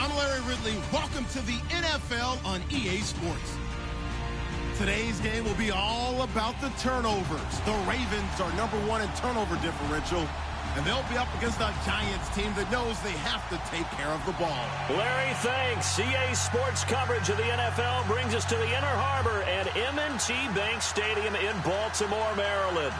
I'm Larry Ridley. Welcome to the NFL on EA Sports. Today's game will be all about the turnovers. The Ravens are #1 in turnover differential, and they'll be up against a Giants team that knows they have to take care of the ball. Larry, thanks. EA Sports coverage of the NFL brings us to the Inner Harbor and M&T Bank Stadium in Baltimore, Maryland.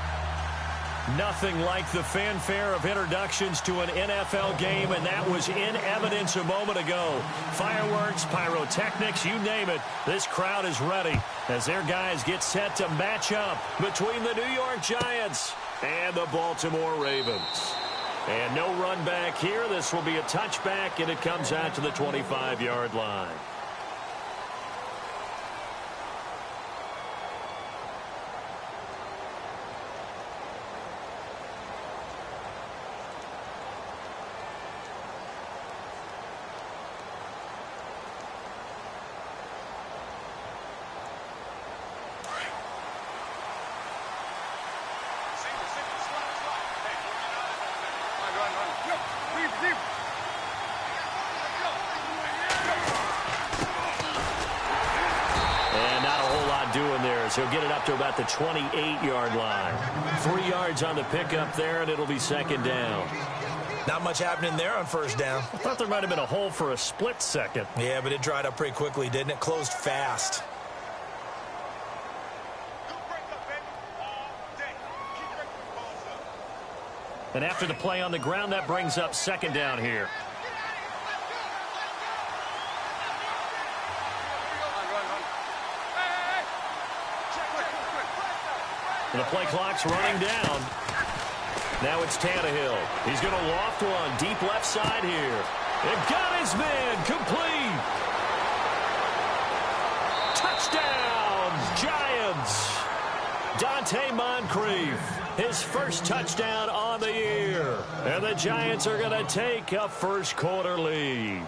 Nothing like the fanfare of introductions to an NFL game, and that was in evidence a moment ago. Fireworks, pyrotechnics, you name it. This crowd is ready as their guys get set to match up between the New York Giants and the Baltimore Ravens. And no run back here. This will be a touchback, and it comes out to the 25-yard line. He'll get it up to about the 28-yard line. 3 yards on the pickup there, and it'll be second down. Not much happening there on first down. I thought there might have been a hole for a split second. Yeah, but it dried up pretty quickly, didn't it? Closed fast. And after the play on the ground, that brings up second down here. The play clock's running down. Now it's Tannehill. He's going to loft one deep left side here. It got his man complete. Touchdown, Giants. Dante Moncrief, his first touchdown on the year. And the Giants are going to take a first-quarter lead.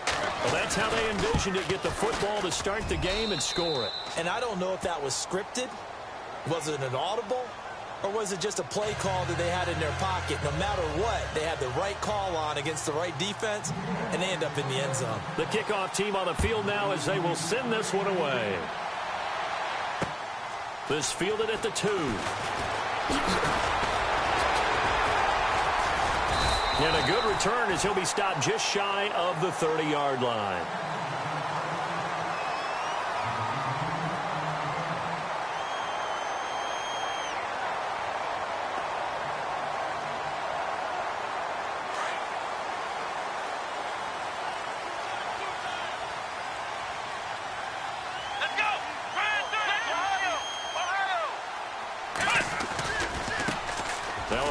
Well, that's how they envisioned it, get the football to start the game and score it. And I don't know if that was scripted. Was it an audible, or was it just a play call that they had in their pocket? No matter what, they had the right call on against the right defense, and they end up in the end zone. The kickoff team on the field now as they will send this one away. This fielded at the 2. And a good return as he'll be stopped just shy of the 30-yard line.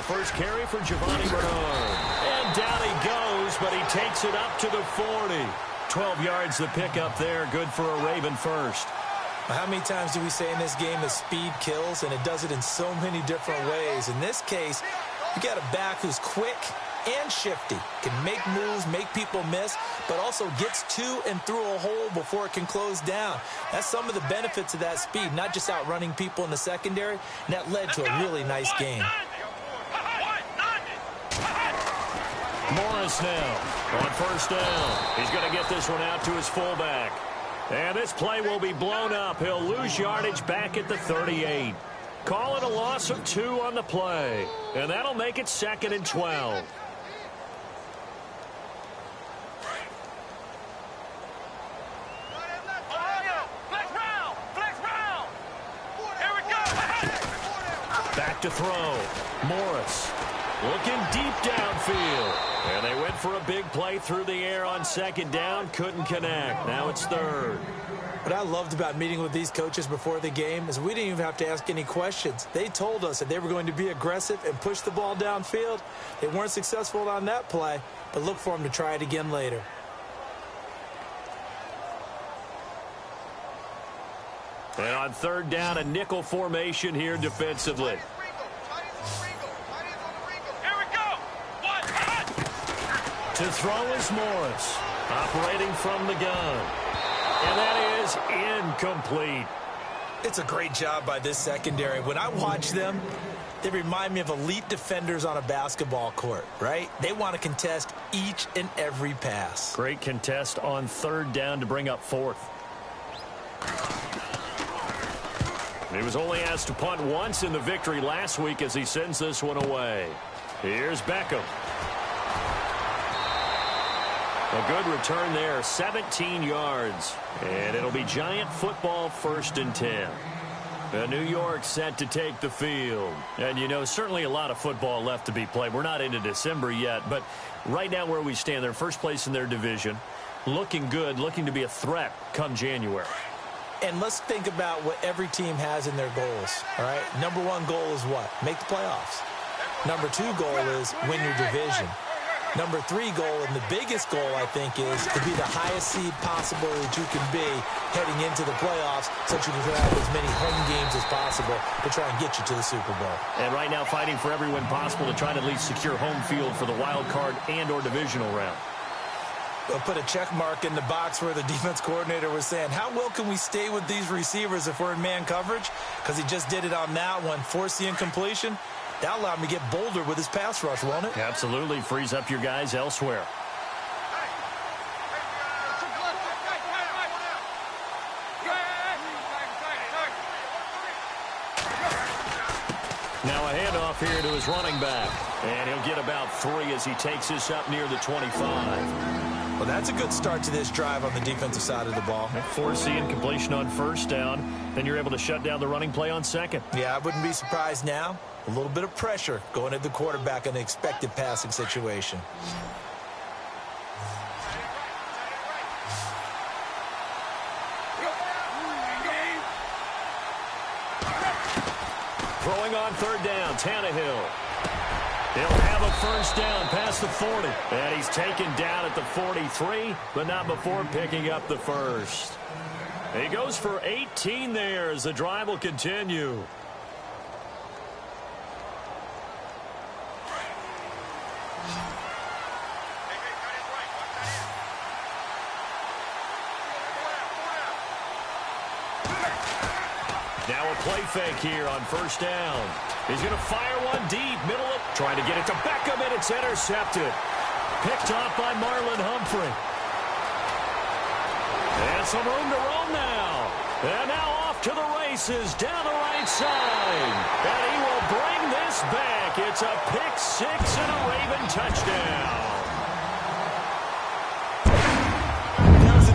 First carry for Giovanni Bernard. And down he goes, but he takes it up to the 40. 12 yards the pickup there. Good for a Raven first. How many times do we say in this game that speed kills, and it does it in so many different ways? In this case, you got a back who's quick and shifty, can make moves, make people miss, but also gets to and through a hole before it can close down. That's some of the benefits of that speed, not just outrunning people in the secondary, and that led to a really nice game. Morris now on first down. He's going to get this one out to his fullback. And this play will be blown up. He'll lose yardage back at the 38. Call it a loss of 2 on the play. And that'll make it 2nd and 12. Back to throw. Morris looking deep downfield. And they went for a big play through the air on second down. Couldn't connect. Now it's 3rd. What I loved about meeting with these coaches before the game is we didn't even have to ask any questions. They told us that they were going to be aggressive and push the ball downfield. They weren't successful on that play, but look for them to try it again later. And on 3rd down, a nickel formation here defensively. To throw is Morris, operating from the gun. And that is incomplete. It's a great job by this secondary. When I watch them, they remind me of elite defenders on a basketball court, right? They want to contest each and every pass. Great contest on third down to bring up fourth. He was only asked to punt once in the victory last week as he sends this one away. Here's Beckham. A good return there, 17 yards. And it'll be Giant football, 1st and 10. New York set to take the field. And, you know, certainly a lot of football left to be played. We're not into December yet, but right now where we stand, they're first place in their division. Looking good, looking to be a threat come January. And let's think about what every team has in their goals, all right? Number one goal is what? Make the playoffs. Number two goal is win your division. Number three goal, and the biggest goal, I think, is to be the highest seed possible that you can be heading into the playoffs so that you can have as many home games as possible to try and get you to the Super Bowl. And right now fighting for every win possible to try to at least secure home field for the wild card and or divisional round. We'll put a check mark in the box where the defense coordinator was saying, how well can we stay with these receivers if we're in man coverage? Because he just did it on that one, force the incompletion. That allowed him to get bolder with his pass rush, won't it? Absolutely. Frees up your guys elsewhere. Now a handoff here to his running back. And he'll get about 3 as he takes this up near the 25. Well, that's a good start to this drive on the defensive side of the ball. Forcing completion on 1st down. Then you're able to shut down the running play on 2nd. Yeah, I wouldn't be surprised now. A little bit of pressure going at the quarterback in an expected passing situation. Throwing on 3rd down, Tannehill. He'll have a 1st down past the 40. And he's taken down at the 43, but not before picking up the 1st. He goes for 18 there as the drive will continue. Now a play fake here on 1st down. He's going to fire one deep, middle of, trying to get it to Beckham, and it's intercepted. Picked off by Marlon Humphrey. And some room to roam now. And now off to the races, down the right side. And he will bring this back. It's a pick 6 and a Raven touchdown.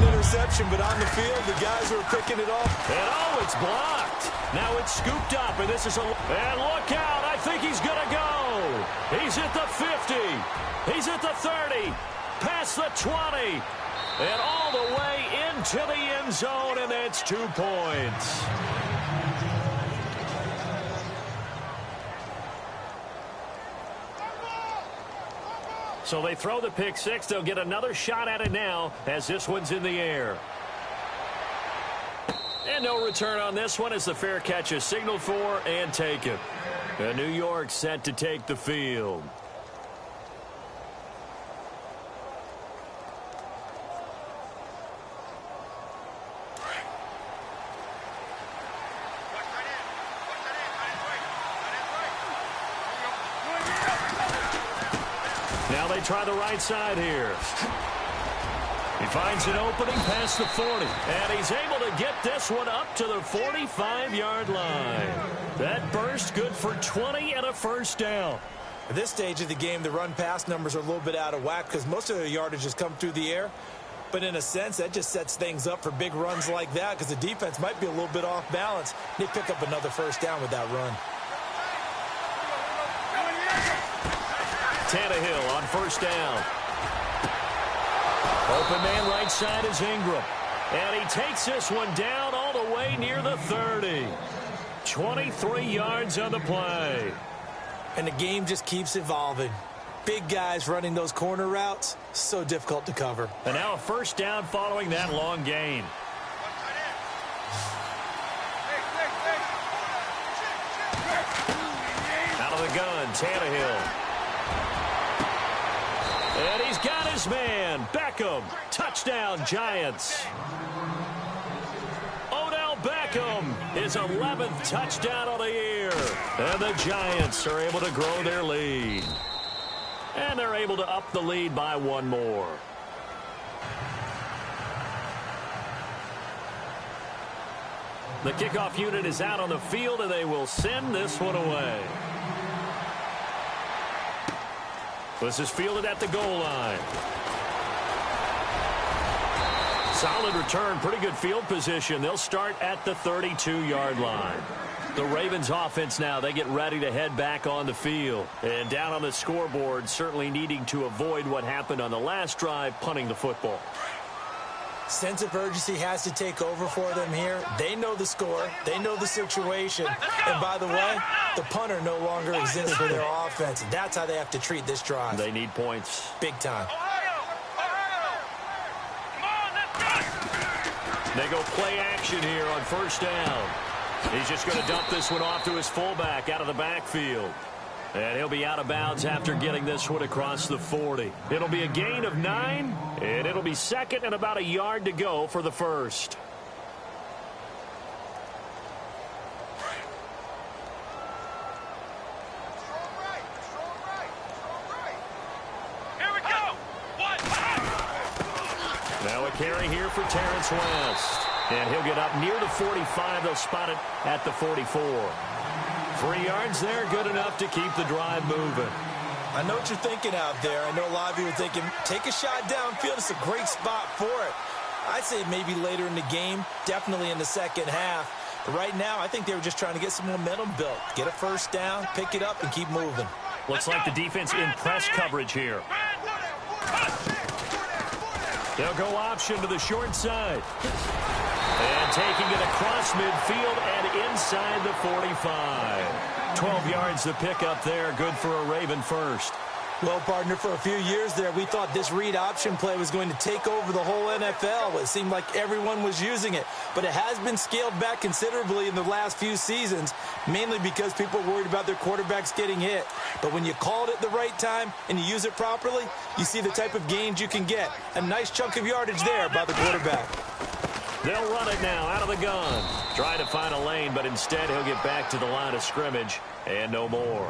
Interception, but on the field, the guys who are picking it off. And oh, it's blocked. Now it's scooped up, and this is a... And look out, I think he's going to go. He's at the 50. He's at the 30. Past the 20. And all the way into the end zone, and that's 2 points. So they throw the pick 6. They'll get another shot at it now as this one's in the air. And no return on this one as the fair catch is signaled for and taken. And New York set to take the field. Now they try the right side here. He finds an opening past the 40. And he's able to get this one up to the 45-yard line. That burst good for 20 and a 1st down. At this stage of the game, the run-pass numbers are a little bit out of whack because most of their yardage has come through the air. But in a sense, that just sets things up for big runs like that because the defense might be a little bit off balance. They pick up another 1st down with that run. Tannehill on 1st down. Open man right side is Ingram. And he takes this one down all the way near the 30. 23 yards on the play. And the game just keeps evolving. Big guys running those corner routes, so difficult to cover. And now a 1st down following that long gain. Out of the gun, Tannehill. And he's got his man, Beckham. Touchdown, Giants. Odell Beckham Beckham, his 11th touchdown of the year. And the Giants are able to grow their lead. And they're able to up the lead by one more. The kickoff unit is out on the field, and they will send this one away. This is fielded at the goal line. Solid return, pretty good field position. They'll start at the 32-yard line. The Ravens offense now, they get ready to head back on the field. And down on the scoreboard, certainly needing to avoid what happened on the last drive, punting the football. Sense of urgency has to take over for them here. They know the score. They know the situation. And by the way, the punter no longer exists for their offense. That's how they have to treat this drive. They need points. Big time. They go play action here on first down. He's just going to dump this one off to his fullback out of the backfield. And he'll be out of bounds after getting this one across the 40. It'll be a gain of 9, and it'll be second and about a yard to go for the first. Now a carry here for Terrence West. And he'll get up near the 45. They'll spot it at the 44. 3 yards there, good enough to keep the drive moving. I know what you're thinking out there. I know a lot of you are thinking, take a shot downfield. It's a great spot for it. I'd say maybe later in the game, definitely in the second half. But right now, I think they were just trying to get some momentum built. Get a first down, pick it up, and keep moving. Looks like the defense in press coverage here. They'll go option to the short side. And taking it across midfield and inside the 45. 12 yards to pick up there. Good for a Raven first. Well, partner, for a few years there, we thought this read option play was going to take over the whole NFL. It seemed like everyone was using it. But it has been scaled back considerably in the last few seasons, mainly because people are worried about their quarterbacks getting hit. But when you call it at the right time and you use it properly, you see the type of gains you can get. A nice chunk of yardage there by the quarterback. They'll run it now out of the gun. Try to find a lane, but instead he'll get back to the line of scrimmage and no more.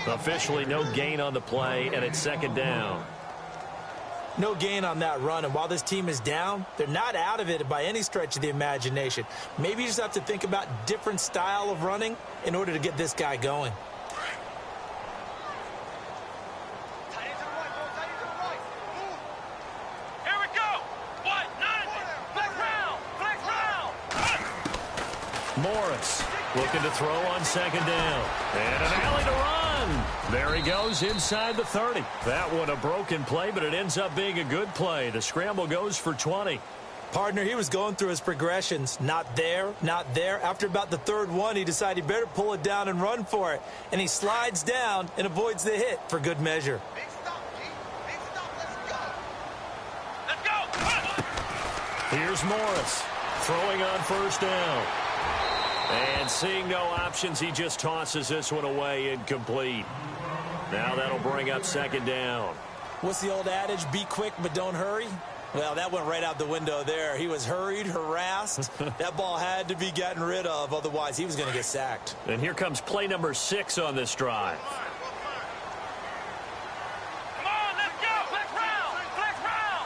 Officially no gain on the play, and it's second down. No gain on that run, and while this team is down, they're not out of it by any stretch of the imagination. Maybe you just have to think about different style of running in order to get this guy going. Morris looking to throw on second down. And an alley to run. There he goes inside the 30. That one a broken play, but it ends up being a good play. The scramble goes for 20. Partner, he was going through his progressions. Not there, not there. After about the third one, he decided he better pull it down and run for it. And he slides down and avoids the hit for good measure. Let's go. Here's Morris throwing on first down. And seeing no options, he just tosses this one away incomplete. Now that'll bring up second down. What's the old adage? Be quick, but don't hurry. Well, that went right out the window there. He was hurried, harassed. That ball had to be gotten rid of. Otherwise, he was going to get sacked. And here comes play number 6 on this drive. Come on, let's go. Flex round. Flex round.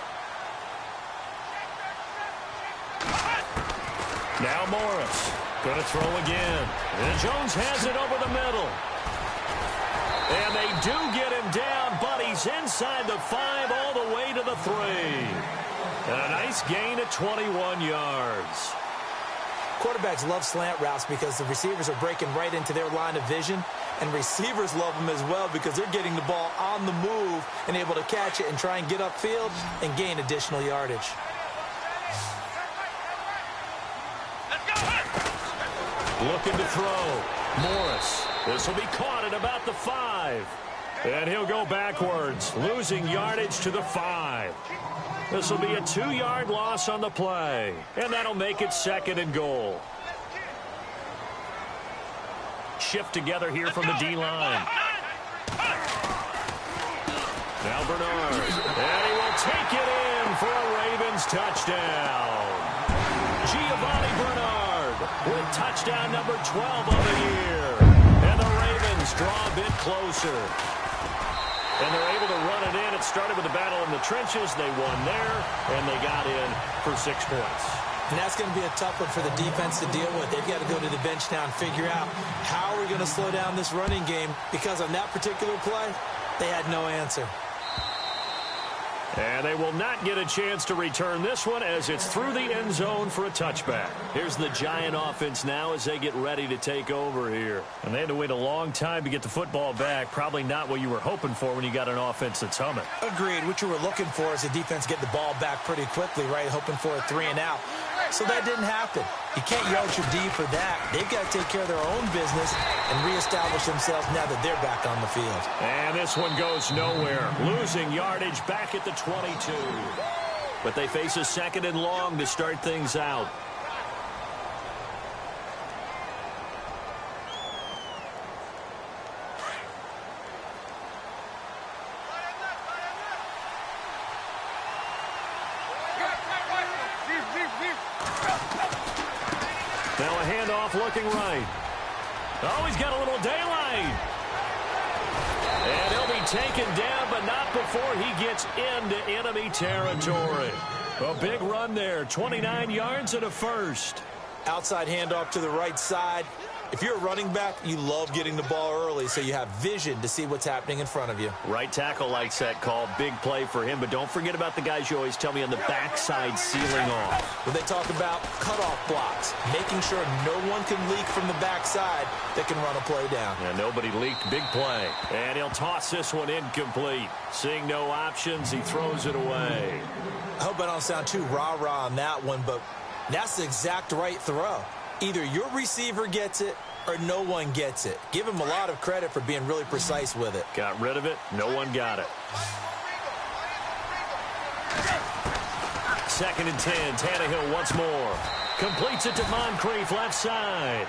Now Morris. Going to throw again. And Jones has it over the middle. And they do get him down, but he's inside the 5 all the way to the 3. And a nice gain of 21 yards. Quarterbacks love slant routes because the receivers are breaking right into their line of vision. And receivers love them as well because they're getting the ball on the move and able to catch it and try and get upfield and gain additional yardage. Looking to throw. Morris. This will be caught at about the 5. And he'll go backwards, losing yardage to the 5. This will be a 2-yard loss on the play. And that'll make it second and goal. Shift together here from the D-line. Now Bernard. And he will take it in for a Ravens touchdown. Giovanni Bernard with touchdown number 12 of the year. And the Ravens draw a bit closer. And they're able to run it in. It started with a battle in the trenches. They won there, and they got in for 6 points. And that's going to be a tough one for the defense to deal with. They've got to go to the bench now and figure out how are we going to slow down this running game, because on that particular play, they had no answer. And they will not get a chance to return this one as it's through the end zone for a touchback. Here's the Giant offense now as they get ready to take over here. And they had to wait a long time to get the football back. Probably not what you were hoping for when you got an offense that's humming. Agreed. What you were looking for is the defense get the ball back pretty quickly, right? Hoping for a 3 and out. So that didn't happen. You can't yard your D for that. They've got to take care of their own business and reestablish themselves now that they're back on the field. And this one goes nowhere. Losing yardage back at the 22. But they face a 2nd and long to start things out. Now a handoff looking right. Oh, he's got a little daylight. And he'll be taken down, but not before he gets into enemy territory. A big run there, 29 yards and a first. Outside handoff to the right side. If you're a running back, you love getting the ball early so you have vision to see what's happening in front of you. Right tackle likes that call. Big play for him, but don't forget about the guys you always tell me on the backside sealing off. When they talk about cutoff blocks, making sure no one can leak from the backside that can run a play down. Yeah, nobody leaked. Big play. And he'll toss this one incomplete. Seeing no options, he throws it away. I hope I don't sound too rah-rah on that one, but that's the exact right throw. Either your receiver gets it or no one gets it. Give him a lot of credit for being really precise with it. Got rid of it. No one got it. 2nd and 10. Tannehill once more. Completes it to Moncrief left side.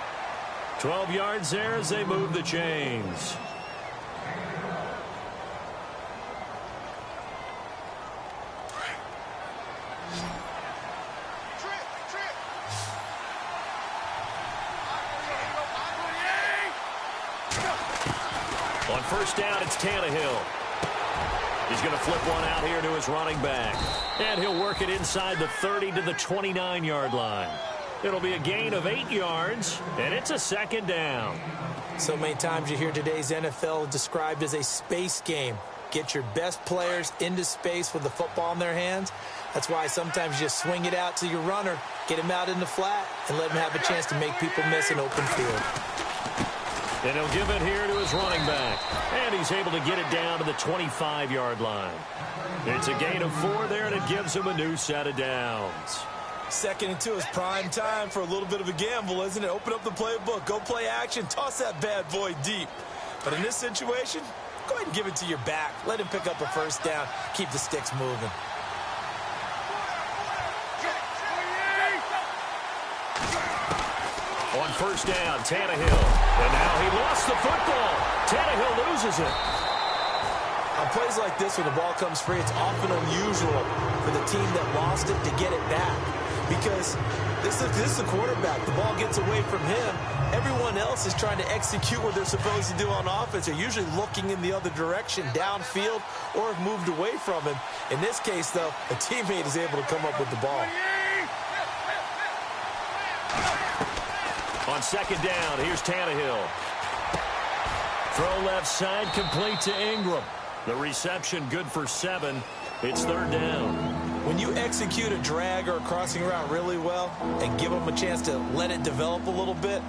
12 yards there as they move the chains. On first down, it's Tannehill. He's going to flip one out here to his running back. And he'll work it inside the 30 to the 29-yard line. It'll be a gain of 8 yards, and it's a 2nd down. So many times you hear today's NFL described as a space game. Get your best players into space with the football in their hands. That's why sometimes you just swing it out to your runner, get him out in the flat, and let him have a chance to make people miss an open field. And he'll give it here to his running back. And he's able to get it down to the 25-yard line. It's a gain of 4 there, and it gives him a new set of downs. 2nd and 2 is prime time for a little bit of a gamble, isn't it? Open up the playbook, go play action, toss that bad boy deep. But in this situation, go ahead and give it to your back. Let him pick up a first down, keep the sticks moving. On first down, Tannehill. And now he lost the football. Tannehill loses it. On plays like this, when the ball comes free, it's often unusual for the team that lost it to get it back. Because this is the quarterback. The ball gets away from him. Everyone else is trying to execute what they're supposed to do on offense. They're usually looking in the other direction, downfield, or have moved away from him. In this case, though, a teammate is able to come up with the ball. On 2nd down, here's Tannehill. Throw left side, complete to Ingram. The reception good for 7. It's 3rd down. When you execute a drag or a crossing route really well and give them a chance to let it develop a little bit,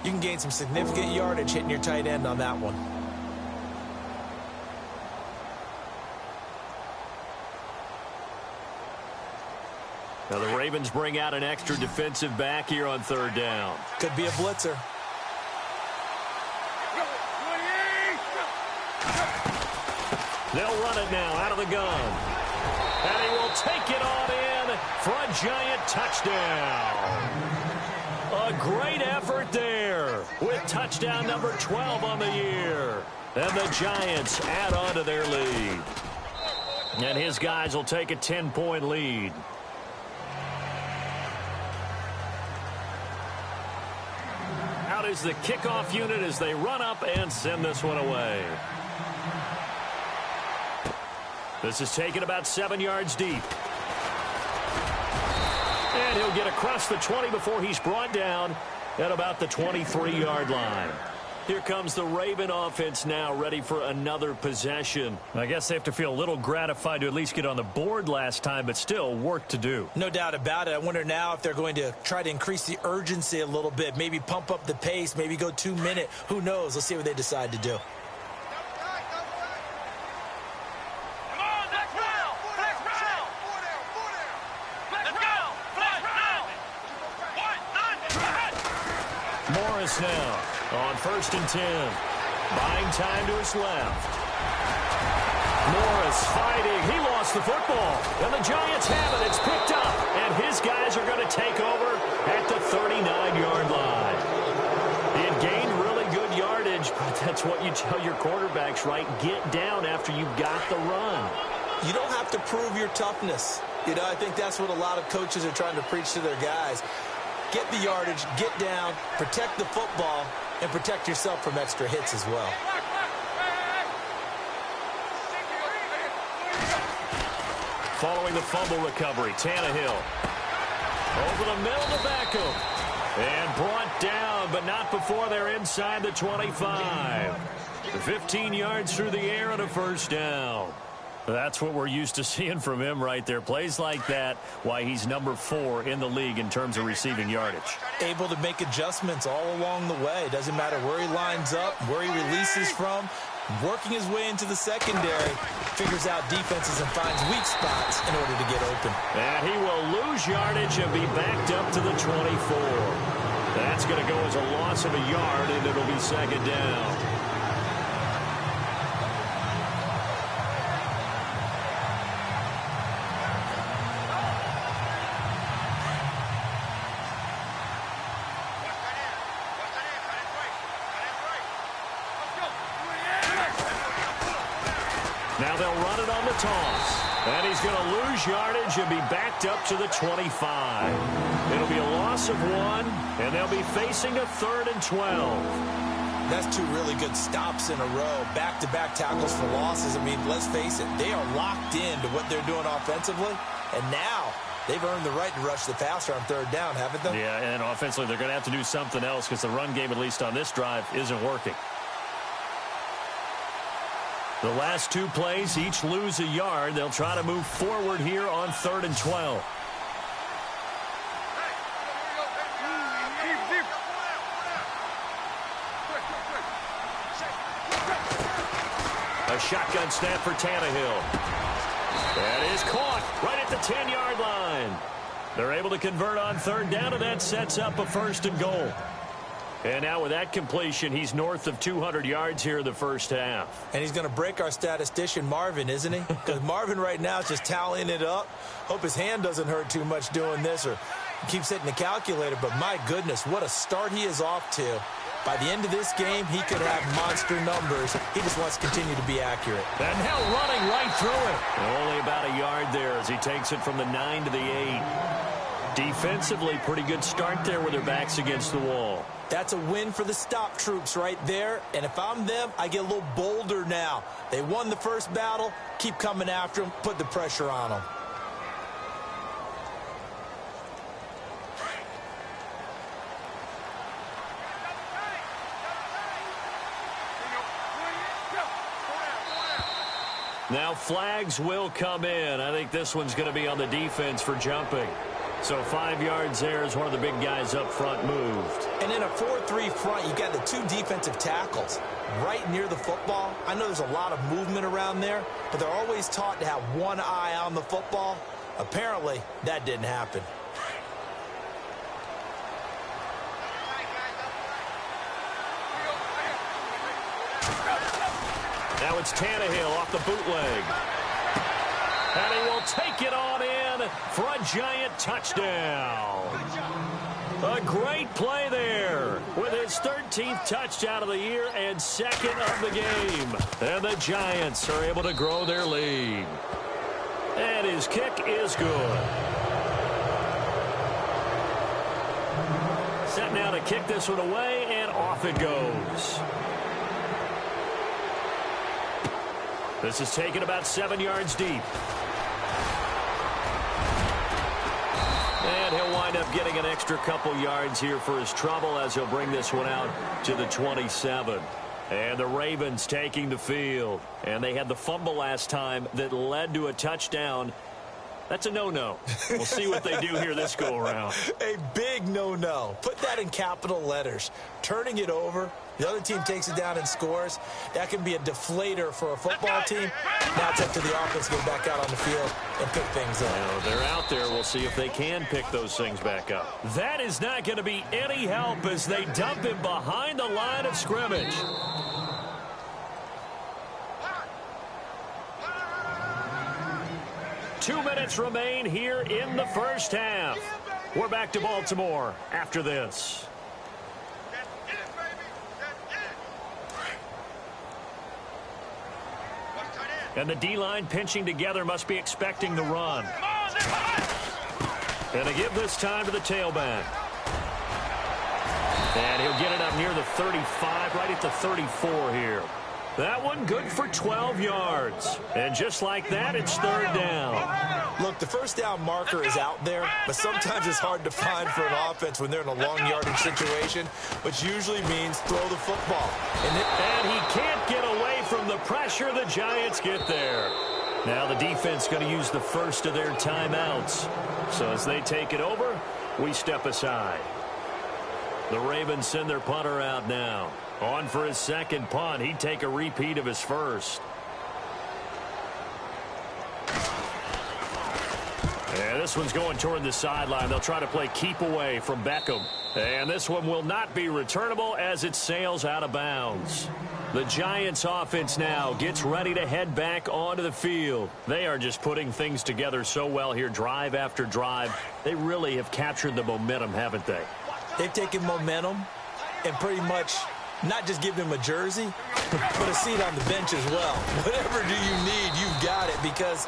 you can gain some significant yardage hitting your tight end on that one. Now the Ravens bring out an extra defensive back here on 3rd down. Could be a blitzer. They'll run it now out of the gun. And he will take it on in for a giant touchdown. A great effort there with touchdown number 12 on the year. And the Giants add on to their lead. And his guys will take a 10-point lead. is the kickoff unit as they run up and send this one away. This is taken about 7 yards deep. And he'll get across the 20 before he's brought down at about the 23-yard line. Here comes the Raven offense now, ready for another possession. I guess they have to feel a little gratified to at least get on the board last time, but still work to do. No doubt about it. I wonder now if they're going to try to increase the urgency a little bit, maybe pump up the pace, maybe go 2 minute. Who knows? Let's see what they decide to do. Morris now on 1st and 10. Buying time to his left. Morris fighting. He lost the football. And the Giants have it. It's picked up. And his guys are going to take over at the 39-yard line. He had gained really good yardage, but that's what you tell your quarterbacks, right? Get down after you got the run. You don't have to prove your toughness. You know, I think that's what a lot of coaches are trying to preach to their guys. Get the yardage, get down, protect the football, and protect yourself from extra hits as well. Following the fumble recovery, Tannehill. Over the middle to Beckham. And brought down, but not before they're inside the 25. 15 yards through the air and a first down. That's what we're used to seeing from him right there. Plays like that, why he's number 4 in the league in terms of receiving yardage. Able to make adjustments all along the way. Doesn't matter where he lines up, where he releases from. Working his way into the secondary, figures out defenses and finds weak spots in order to get open. And he will lose yardage and be backed up to the 24. That's going to go as a loss of a yard, and it'll be second down. Now they'll run it on the toss. And he's going to lose yardage and be backed up to the 25. It'll be a loss of 1, and they'll be facing a 3rd and 12. That's 2 really good stops in a row. Back-to-back tackles for losses. I mean, let's face it, they are locked into what they're doing offensively. And now they've earned the right to rush the passer on 3rd down, haven't they? Yeah, and offensively they're going to have to do something else because the run game, at least on this drive, isn't working. The last 2 plays each lose a yard. They'll try to move forward here on 3rd and 12. A shotgun snap for Tannehill. That is caught right at the 10-yard line. They're able to convert on 3rd down, and that sets up a 1st and goal. And now with that completion, he's north of 200 yards here in the first half. And he's going to break our statistician, Marvin, isn't he? Because Marvin right now is just tallying it up. Hope his hand doesn't hurt too much doing this or keeps hitting the calculator. But my goodness, what a start he is off to. By the end of this game, he could have monster numbers. He just wants to continue to be accurate. And now running right through it. Only about a yard there as he takes it from the 9 to the 8. Defensively, pretty good start there with their backs against the wall. That's a win for the stop troops right there. And if I'm them, I get a little bolder now. They won the first battle. Keep coming after them. Put the pressure on them. Now flags will come in. I think this one's going to be on the defense for jumping. So 5 yards there as one of the big guys up front moved. And in a 4-3 front, you got the 2 defensive tackles right near the football. I know there's a lot of movement around there, but they're always taught to have one eye on the football. Apparently, that didn't happen. Now it's Tannehill off the bootleg. And he will take it on in for a giant touchdown. A great play there with his 13th touchdown of the year and 2nd of the game. And the Giants are able to grow their lead. And his kick is good. Set now to kick this one away, and off it goes. This is taken about 7 yards deep. And he'll wind up getting an extra couple yards here for his trouble as he'll bring this one out to the 27. And the Ravens taking the field. And they had the fumble last time that led to a touchdown. That's a no-no. We'll see what they do here this go-around. A big no-no. Put that in capital letters. Turning it over, the other team takes it down and scores. That can be a deflator for a football team. Now it's up to the offense to get back out on the field and pick things up. Now, they're out there. We'll see if they can pick those things back up. That is not going to be any help as they dump him behind the line of scrimmage. Two minutes remain here in the first half. We're back to Baltimore after this. And the D-line pinching together must be expecting the run. And they give this time to the tailback. And he'll get it up near the 35, right at the 34 here. That one good for 12 yards. And just like that, it's third down. Look, the first down marker is out there, but sometimes it's hard to find for an offense when they're in a long yardage situation, which usually means throw the football. And he can't get away from the pressure. The Giants get there. Now the defense going to use the first of their timeouts. So as they take it over, we step aside. The Ravens send their punter out now. On for his second punt. He'd take a repeat of his first. And this one's going toward the sideline. They'll try to play keep away from Beckham. And this one will not be returnable as it sails out of bounds. The Giants offense now gets ready to head back onto the field. They are just putting things together so well here, drive after drive. They really have captured the momentum, haven't they? They've taken momentum and pretty much not just give them a jersey, but a seat on the bench as well. Whatever do you need, you've got it, because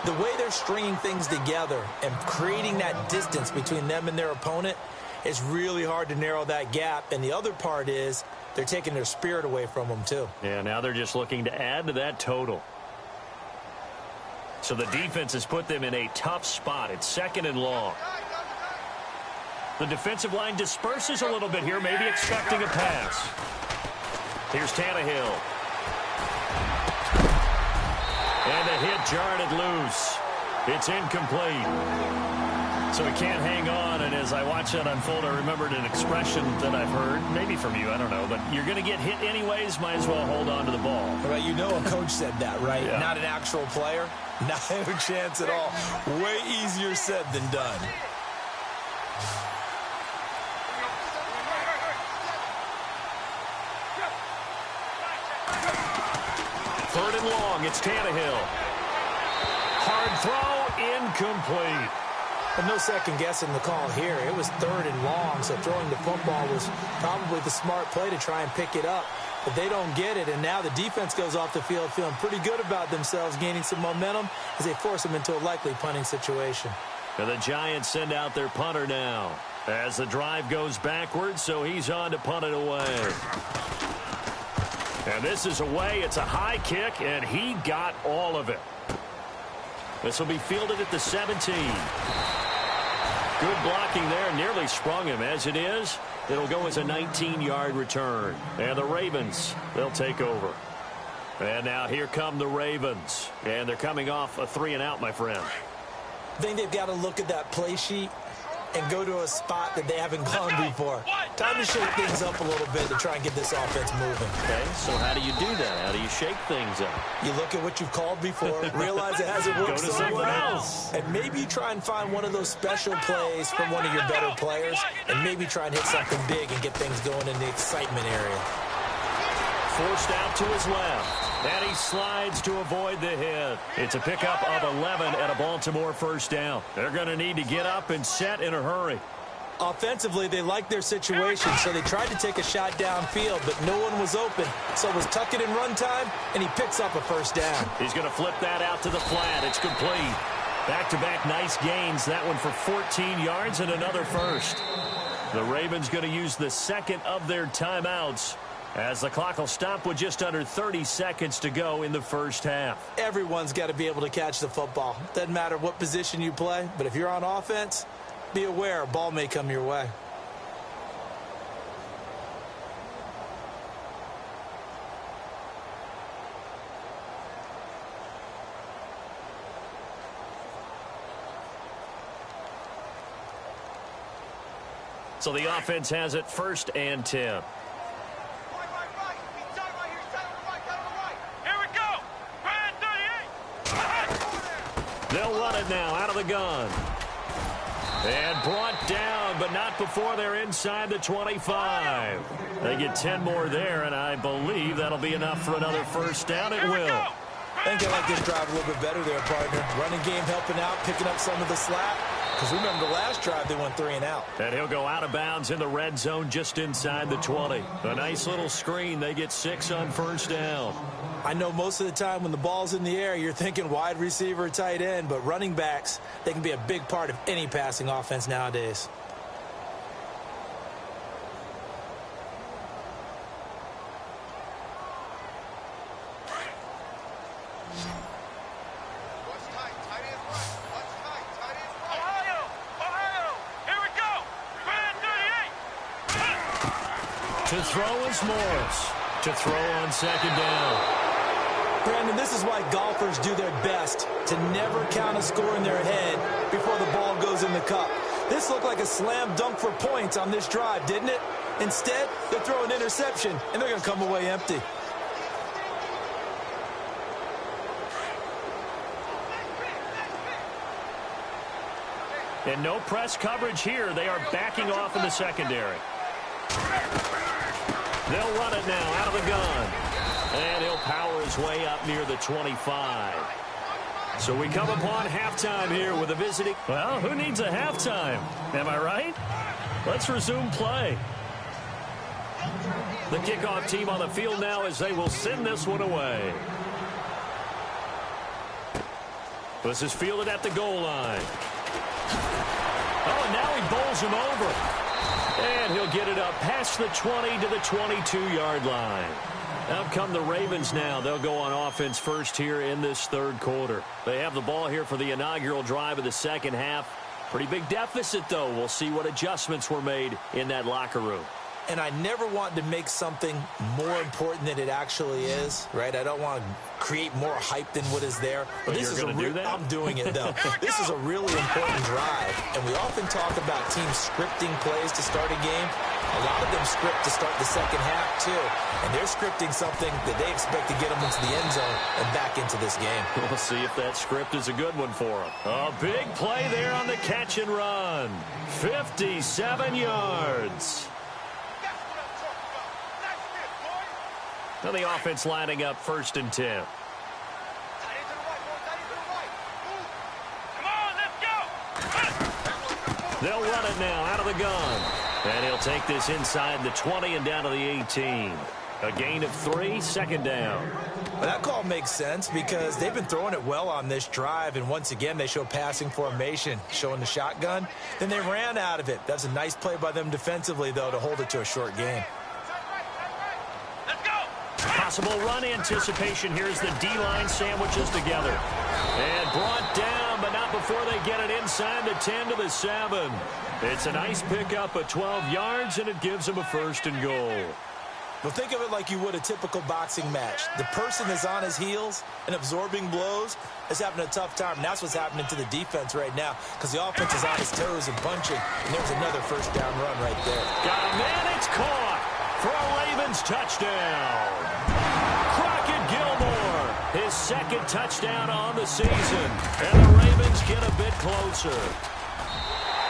the way they're stringing things together and creating that distance between them and their opponent, it's really hard to narrow that gap. And the other part is they're taking their spirit away from them, too. Yeah, now they're just looking to add to that total. So the defense has put them in a tough spot. It's second and long. The defensive line disperses a little bit here, maybe expecting a pass. Here's Tannehill. And the hit jarred it loose. It's incomplete. So he can't hang on, and as I watch that unfold, I remembered an expression that I've heard, maybe from you, I don't know, but you're going to get hit anyways, might as well hold on to the ball. Right, you know a coach said that, right? Yeah. Not an actual player. Not a chance at all. Way easier said than done. Third and long, it's Tannehill. Hard throw, incomplete. And no second guessing the call here. It was third and long, so throwing the football was probably the smart play to try and pick it up. But they don't get it, and now the defense goes off the field feeling pretty good about themselves, gaining some momentum as they force them into a likely punting situation. And the Giants send out their punter now as the drive goes backwards, so he's on to punt it away. And this is away. It's a high kick, and he got all of it. This will be fielded at the 17. Good blocking there. Nearly sprung him. As it is, it'll go as a 19-yard return. And the Ravens, they'll take over. And now here come the Ravens. And they're coming off a 3-and-out, my friend. I think they've got to look at that play sheet and go to a spot that they haven't gone before. Time to shake things up a little bit to try and get this offense moving. Okay, so how do you do that? How do you shake things up? You look at what you've called before, realize it hasn't worked Go to somewhere something else. And maybe you try and find one of those special plays from one of your better players, and maybe try and hit something big and get things going in the excitement area. Forced out to his left. And he slides to avoid the hit. It's a pickup of 11 at a Baltimore first down. They're going to need to get up and set in a hurry. Offensively, they like their situation, so they tried to take a shot downfield, but no one was open. So it was tuck it in run time, and he picks up a first down. He's going to flip that out to the flat. It's complete. Back-to-back nice gains. That one for 14 yards and another first. The Ravens going to use the second of their timeouts as the clock will stop with just under 30 seconds to go in the first half. Everyone's got to be able to catch the football. Doesn't matter what position you play, but if you're on offense, be aware a ball may come your way. So the offense has it 1st and 10. They'll run it now out of the gun. And brought down, but not before they're inside the 25. They get 10 more there, and I believe that'll be enough for another first down. It will. I think I like this drive a little bit better there, partner. Running game helping out, picking up some of the slack. Because remember the last drive, they went 3 and out. And he'll go out of bounds in the red zone just inside the 20. A nice little screen. They get 6 on first down. I know most of the time when the ball's in the air, you're thinking wide receiver, tight end, but running backs, they can be a big part of any passing offense nowadays. To throw is Morris. To throw on second down. Brandon, this is why golfers do their best to never count a score in their head before the ball goes in the cup. This looked like a slam dunk for points on this drive, didn't it? Instead, they throw an interception, and they're going to come away empty. And no press coverage here. They are backing off in the secondary. They'll run it now out of the gun. And he'll power his way up near the 25. So we come upon halftime here with a visiting. Well, who needs a halftime? Am I right? Let's resume play. The kickoff team on the field now as they will send this one away. This is fielded at the goal line. Oh, and now he bowls him over. And he'll get it up past the 20 to the 22-yard line. Out come the Ravens now. They'll go on offense first here in this third quarter. They have the ball here for the inaugural drive of the second half. Pretty big deficit, though. We'll see what adjustments were made in that locker room. And I never want to make something more important than it actually is, right? I don't want to create more hype than what is there. But this is going to do that? I'm doing it, though. This is a really important drive. And we often talk about teams scripting plays to start a game. A lot of them script to start the second half, too. And they're scripting something that they expect to get them into the end zone and back into this game. We'll see if that script is a good one for them. A big play there on the catch and run. 57 yards. Now the offense lining up 1st and 10. They'll run it now out of the gun. And he'll take this inside the 20 and down to the 18. A gain of 3, 2nd down. Well, that call makes sense because they've been throwing it well on this drive, and once again they show passing formation, showing the shotgun. Then they ran out of it. That's a nice play by them defensively, though, to hold it to a short gain. Possible run anticipation. Here's the D-line sandwiches together. And brought down, but not before they get it inside the 10 to the 7. It's a nice pickup of 12 yards, and it gives them a 1st and goal. Well, think of it like you would a typical boxing match. The person is on his heels and absorbing blows is having a tough time. And that's what's happening to the defense right now because the offense is on his toes and punching. And there's another 1st down run right there. Got a man. It's caught for a Ravens touchdown. Crockett Gilmore, his 2nd touchdown on the season. And the Ravens get a bit closer.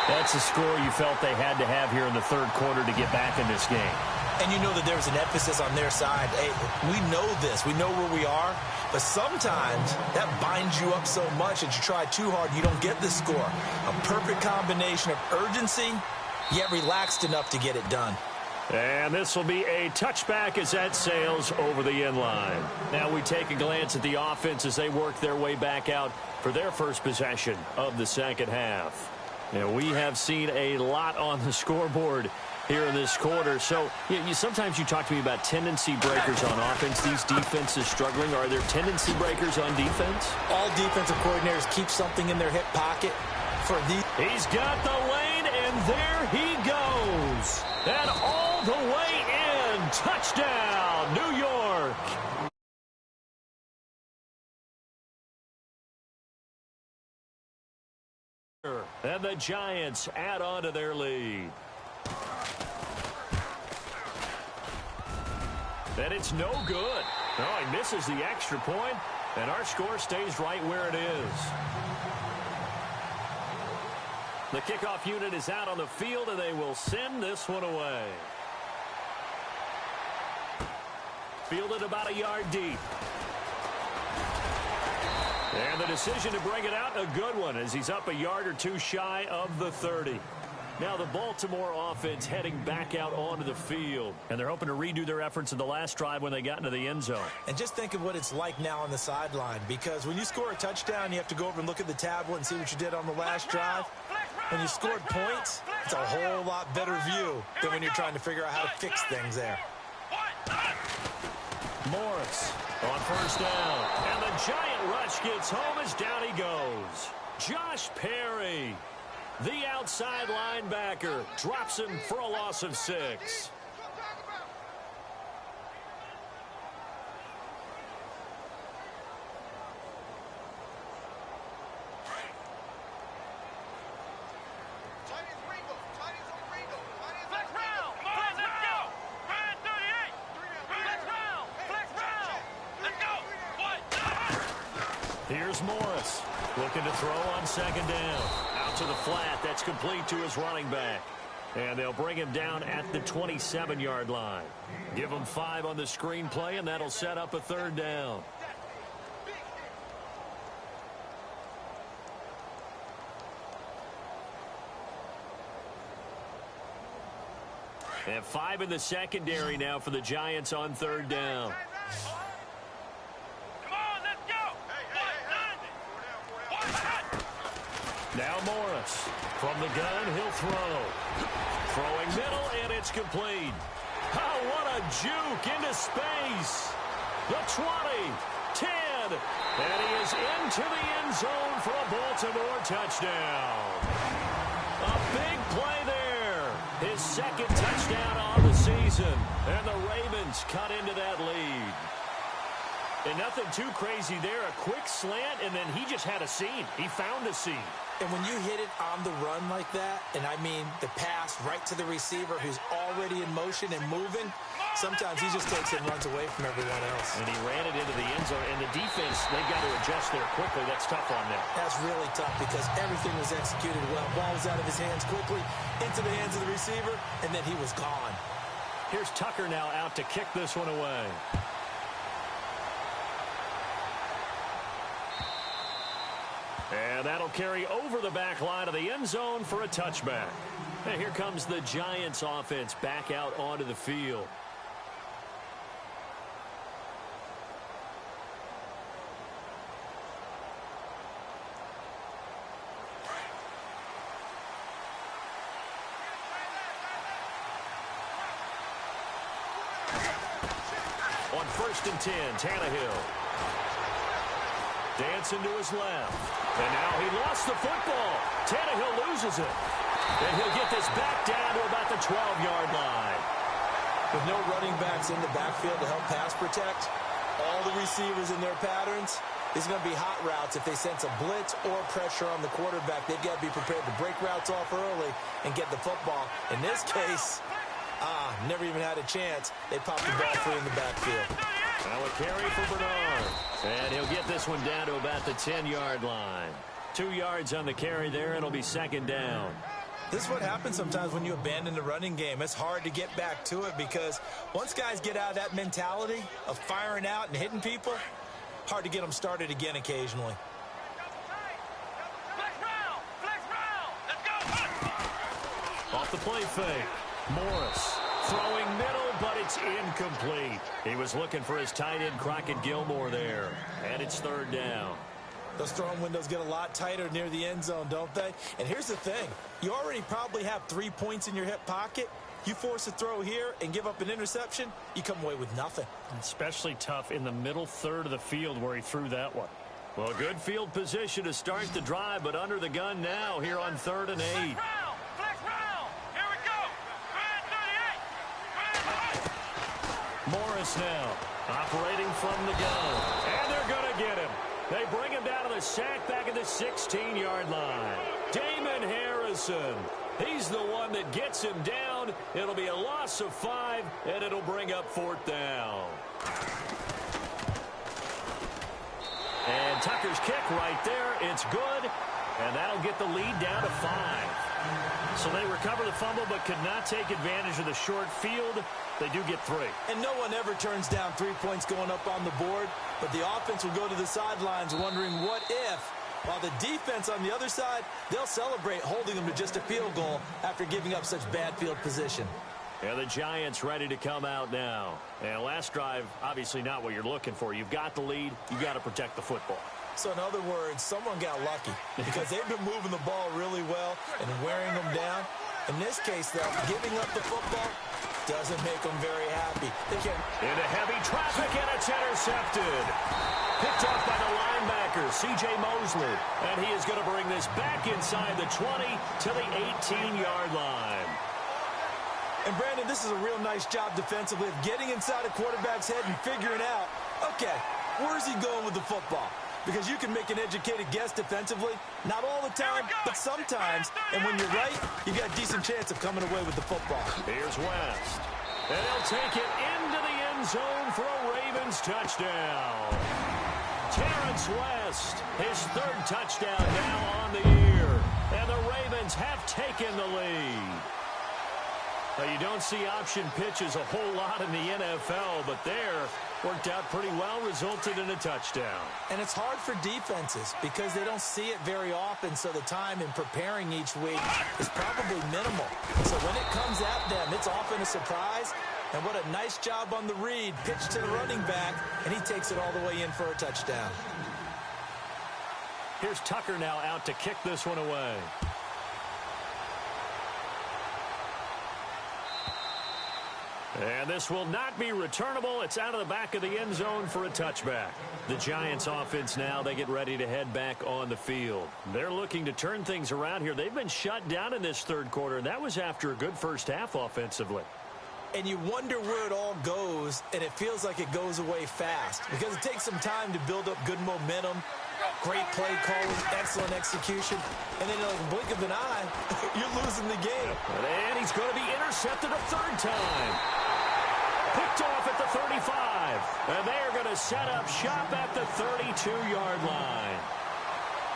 That's a score you felt they had to have here in the third quarter to get back in this game. And you know that there was an emphasis on their side. Hey, we know this. We know where we are. But sometimes that binds you up so much that you try too hard, you don't get the score. A perfect combination of urgency, yet relaxed enough to get it done. And this will be a touchback as that sails over the end line. Now we take a glance at the offense as they work their way back out for their first possession of the second half. Yeah, we have seen a lot on the scoreboard here in this quarter. So sometimes you talk to me about tendency breakers on offense. These defenses struggling. Are there tendency breakers on defense? All defensive coordinators keep something in their hip pocket for these. He's got the lane, and there he goes. And all the way in. Touchdown, New York. And the Giants add on to their lead. And it's no good. No, he misses the extra point, and our score stays right where it is. The kickoff unit is out on the field, and they will send this one away. Fielded about a yard deep. And the decision to bring it out, a good one, as he's up a yard or two shy of the 30. Now the Baltimore offense heading back out onto the field. And they're hoping to redo their efforts in the last drive when they got into the end zone. And just think of what it's like now on the sideline, because when you score a touchdown, you have to go over and look at the tablet and see what you did on the last drive. When you scored points, it's a whole lot better view than when you're trying to figure out how to fix things there. Morris on first down. And the giant rush gets home as down he goes. Josh Perry, the outside linebacker, drops him for a loss of 6. Here's Morris, looking to throw on second down. Out to the flat, that's complete to his running back. And they'll bring him down at the 27-yard line. Give him 5 on the screenplay, and that'll set up a third down. And 5 in the secondary now for the Giants on third down. Now Morris from the gun, he'll throw. Throwing middle, and it's complete. Oh, what a juke into space. The 20, 10, and he is into the end zone for a Baltimore touchdown. A big play there. His second touchdown on the season, and the Ravens cut into that lead. And nothing too crazy there. A quick slant, and then he just had a seam. He found a seam. And when you hit it on the run like that, and I mean the pass right to the receiver who's already in motion and moving, sometimes he just takes it and runs away from everyone else. And he ran it into the end zone, and the defense, they've got to adjust there quickly. That's tough on them. That's really tough because everything was executed well. Ball was out of his hands quickly, into the hands of the receiver, and then he was gone. Here's Tucker now out to kick this one away. And that'll carry over the back line of the end zone for a touchback. And here comes the Giants offense back out onto the field. On 1st and 10, Tannehill. Dancing to his left. And now he lost the football. Tannehill loses it. And he'll get this back down to about the 12-yard line. With no running backs in the backfield to help pass protect, all the receivers in their patterns, these are going to be hot routes. If they sense a blitz or pressure on the quarterback, they've got to be prepared to break routes off early and get the football. In this case, never even had a chance. They popped the ball free in the backfield. Now a carry for Bernard. And he'll get this one down to about the 10-yard line. 2 yards on the carry there, and it'll be second down. This is what happens sometimes when you abandon the running game. It's hard to get back to it because once guys get out of that mentality of firing out and hitting people, hard to get them started again occasionally. Off the play fake. Morris throwing middle, but it's incomplete. He was looking for his tight end, Crockett Gilmore, there. And it's third down. Those throwing windows get a lot tighter near the end zone, don't they? And here's the thing. You already probably have 3 points in your hip pocket. You force a throw here and give up an interception, you come away with nothing. Especially tough in the middle third of the field where he threw that one. Well, good field position to start the drive, but under the gun now here on 3rd and 8. Flex round. Here we go. Red 38. Morris now operating from the gun. And they're going to get him. They bring him down to the sack back at the 16-yard line. Damon Harrison. He's the one that gets him down. It'll be a loss of 5, and it'll bring up 4th down. And Tucker's kick right there. It's good, and that'll get the lead down to 5. So they recover the fumble but could not take advantage of the short field. They do get 3. And no one ever turns down 3 points going up on the board, but the offense will go to the sidelines wondering what if, while the defense on the other side, they'll celebrate holding them to just a field goal after giving up such bad field position. And the Giants ready to come out now. And last drive, obviously not what you're looking for. You've got the lead. You've got to protect the football. So in other words, someone got lucky because they've been moving the ball really well and wearing them down. In this case, though, giving up the football doesn't make them very happy. They can into heavy traffic, and it's intercepted. Picked up by the linebacker, C.J. Mosley. And he is going to bring this back inside the 20 to the 18-yard line. And, Brandon, this is a real nice job defensively of getting inside a quarterback's head and figuring out, okay, where's he going with the football? Because you can make an educated guess defensively, not all the time, but sometimes. And when you're right, you got a decent chance of coming away with the football. Here's West. And he'll take it into the end zone for a Ravens touchdown. Terrence West, his 3rd touchdown now on the year. And the Ravens have taken the lead. Now, you don't see option pitches a whole lot in the NFL, but there worked out pretty well, resulted in a touchdown. And it's hard for defenses because they don't see it very often, so the time in preparing each week is probably minimal. So when it comes at them, it's often a surprise. And what a nice job on the read. Pitch to the running back, and he takes it all the way in for a touchdown. Here's Tucker now out to kick this one away. And this will not be returnable. It's out of the back of the end zone for a touchback. The Giants offense now, they get ready to head back on the field. They're looking to turn things around here. They've been shut down in this 3rd quarter, and that was after a good first half offensively. And you wonder where it all goes, and it feels like it goes away fast because it takes some time to build up good momentum, great play calling, excellent execution, and then in a blink of an eye, you're losing the game. And he's going to be intercepted a 3rd time. Picked off at the 35. And they're going to set up shop at the 32-yard line.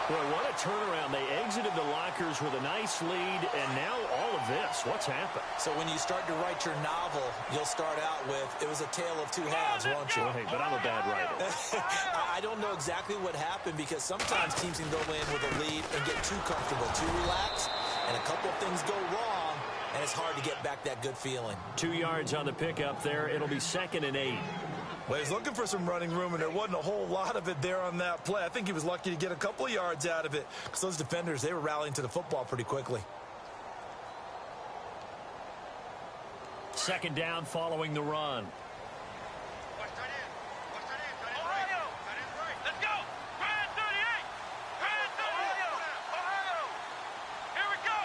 Boy, what a turnaround. They exited the lockers with a nice lead, and now all of this. What's happened? So when you start to write your novel, you'll start out with, it was a tale of 2 halves, won't you? Hey, but I'm a bad writer. I don't know exactly what happened because sometimes teams can go in with a lead and get too comfortable, too relaxed, and a couple of things go wrong, and it's hard to get back that good feeling. 2 yards on the pickup there. It'll be 2nd and 8. Well, he's looking for some running room, and there wasn't a whole lot of it there on that play. I think he was lucky to get a couple of yards out of it because those defenders, they were rallying to the football pretty quickly. 2nd down following the run. Ohio. Let's go. Red 38. Red 38. Ohio. Here we go.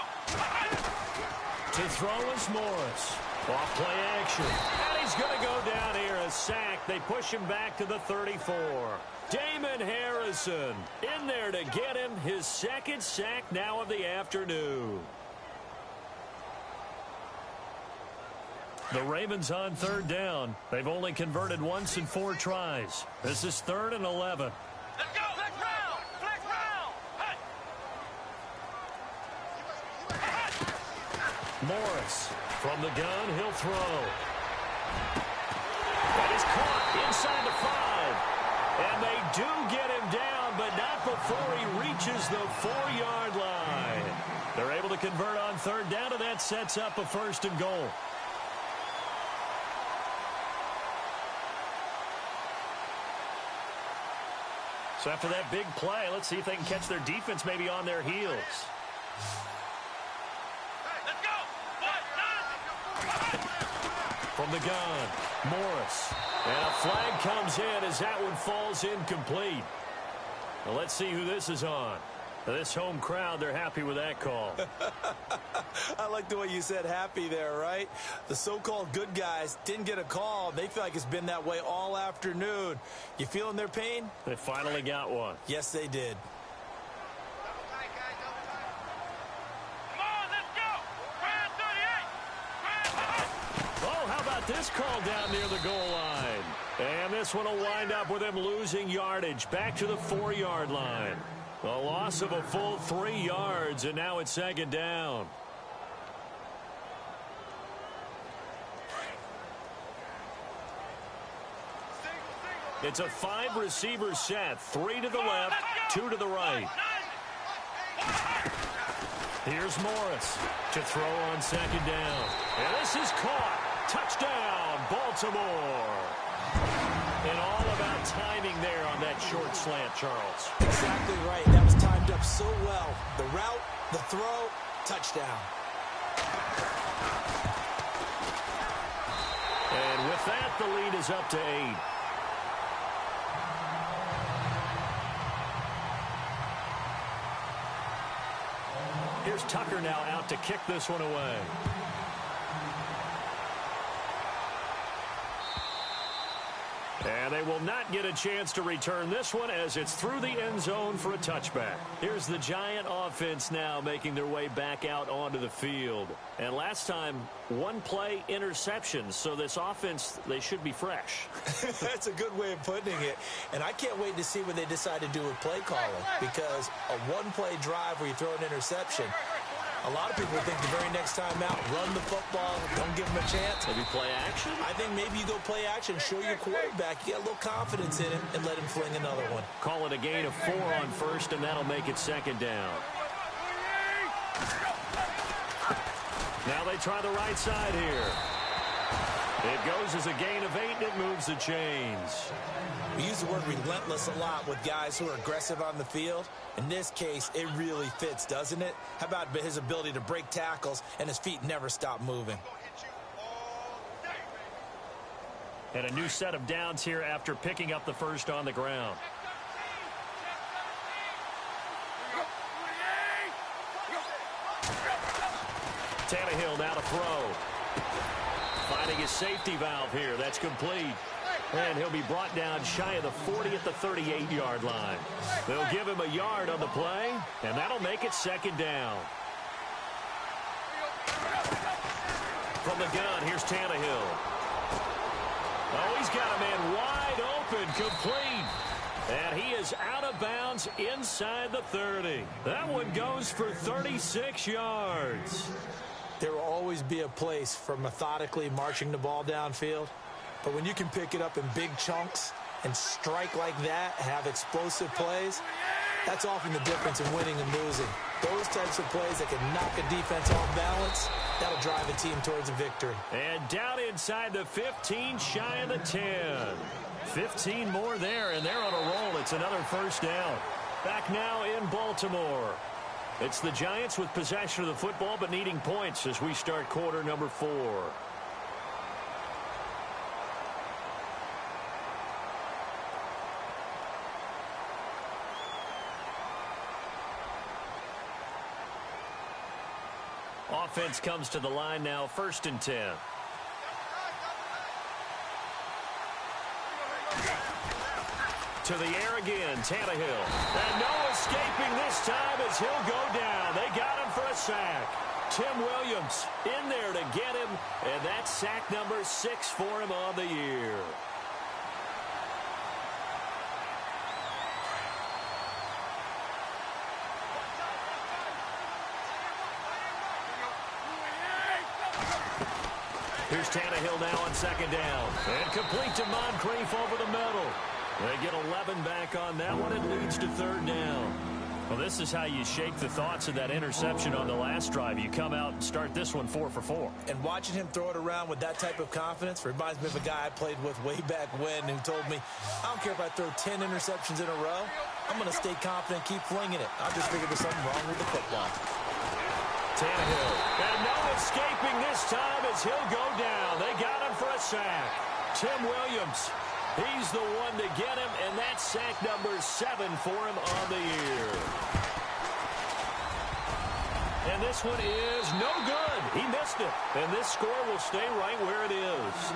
To throw is Morris. Off play action. And he's going to go down here, a sack. They push him back to the 34. Damon Harrison in there to get him his 2nd sack now of the afternoon. The Ravens on 3rd down. They've only converted once in 4 tries. This is 3rd and 11. Let's go. Flex round. Flex round. Hey. Morris from the gun. He'll throw. That is caught inside the 5. And they do get him down, but not before he reaches the 4-yard line. They're able to convert on 3rd down, and that sets up a 1st and goal. So after that big play, let's see if they can catch their defense maybe on their heels. Let's go. From the gun, Morris. And a flag comes in as that one falls incomplete. Well, let's see who this is on. This home crowd, they're happy with that call. I like the way you said happy there, right? The so-called good guys didn't get a call. They feel like it's been that way all afternoon. You feeling their pain? They finally got one. Yes, they did. Come on, let's go. Brand 38. Oh, how about this call down near the goal line? And this one will wind up with him losing yardage back to the 4-yard line. A loss of a full 3 yards, and now it's second down. It's a 5-receiver set, 3 to the left, 2 to the right. Here's Morris to throw on second down. And this is caught. Touchdown, Baltimore. And all about timing there on that short slant, Charles. Exactly right. That was timed up so well. The route, the throw, touchdown. And with that, the lead is up to 8. Here's Tucker now out to kick this one away. And they will not get a chance to return this one as it's through the end zone for a touchback. Here's the Giant offense now making their way back out onto the field. And last time, 1-play interceptions. So this offense, they should be fresh. That's a good way of putting it. And I can't wait to see what they decide to do with play calling. Because a 1-play drive where you throw an interception, a lot of people think the very next time out, run the football, don't give them a chance. Maybe play action? I think maybe you go play action, show your quarterback, you get a little confidence in him, and let him fling another one. Call it a gain of 4 on first, and that'll make it second down. Now they try the right side here. It goes as a gain of 8, and it moves the chains. We use the word relentless a lot with guys who are aggressive on the field. In this case, it really fits, doesn't it? How about his ability to break tackles and his feet never stop moving? And a new set of downs here after picking up the first on the ground. Tannehill now to throw. Finding his safety valve here. That's complete. And he'll be brought down shy of the 40 at the 38-yard line. They'll give him a yard on the play, and that'll make it second down. From the gun, here's Tannehill. Oh, he's got a man wide open, complete. And he is out of bounds inside the 30. That one goes for 36 yards. There will always be a place for methodically marching the ball downfield. But when you can pick it up in big chunks and strike like that, have explosive plays, that's often the difference in winning and losing. Those types of plays that can knock a defense off balance, that'll drive a team towards a victory. And down inside the 15, shy of the 10. 15 more there, and they're on a roll. It's another first down. Back now in Baltimore. It's the Giants with possession of the football, but needing points as we start quarter number 4. Offense comes to the line now, 1st and 10. To the air again, Tannehill. And no escaping this time as he'll go down. They got him for a sack. Tim Williams in there to get him, and that's sack number 6 for him on the year. Here's Tannehill now on second down. And complete to Moncrief over the middle. They get 11 back on that one. It leads to 3rd down. Well, this is how you shake the thoughts of that interception on the last drive. You come out and start this one 4 for 4. And watching him throw it around with that type of confidence reminds me of a guy I played with way back when who told me, I don't care if I throw 10 interceptions in a row. I'm going to stay confident, keep flinging it. I just figured there's something wrong with the football. Tannehill. And no escaping this time as he'll go down. They got him for a sack. Tim Williams, he's the one to get him, and that's sack number 7 for him on the year. And this one is no good. He missed it. And this score will stay right where it is.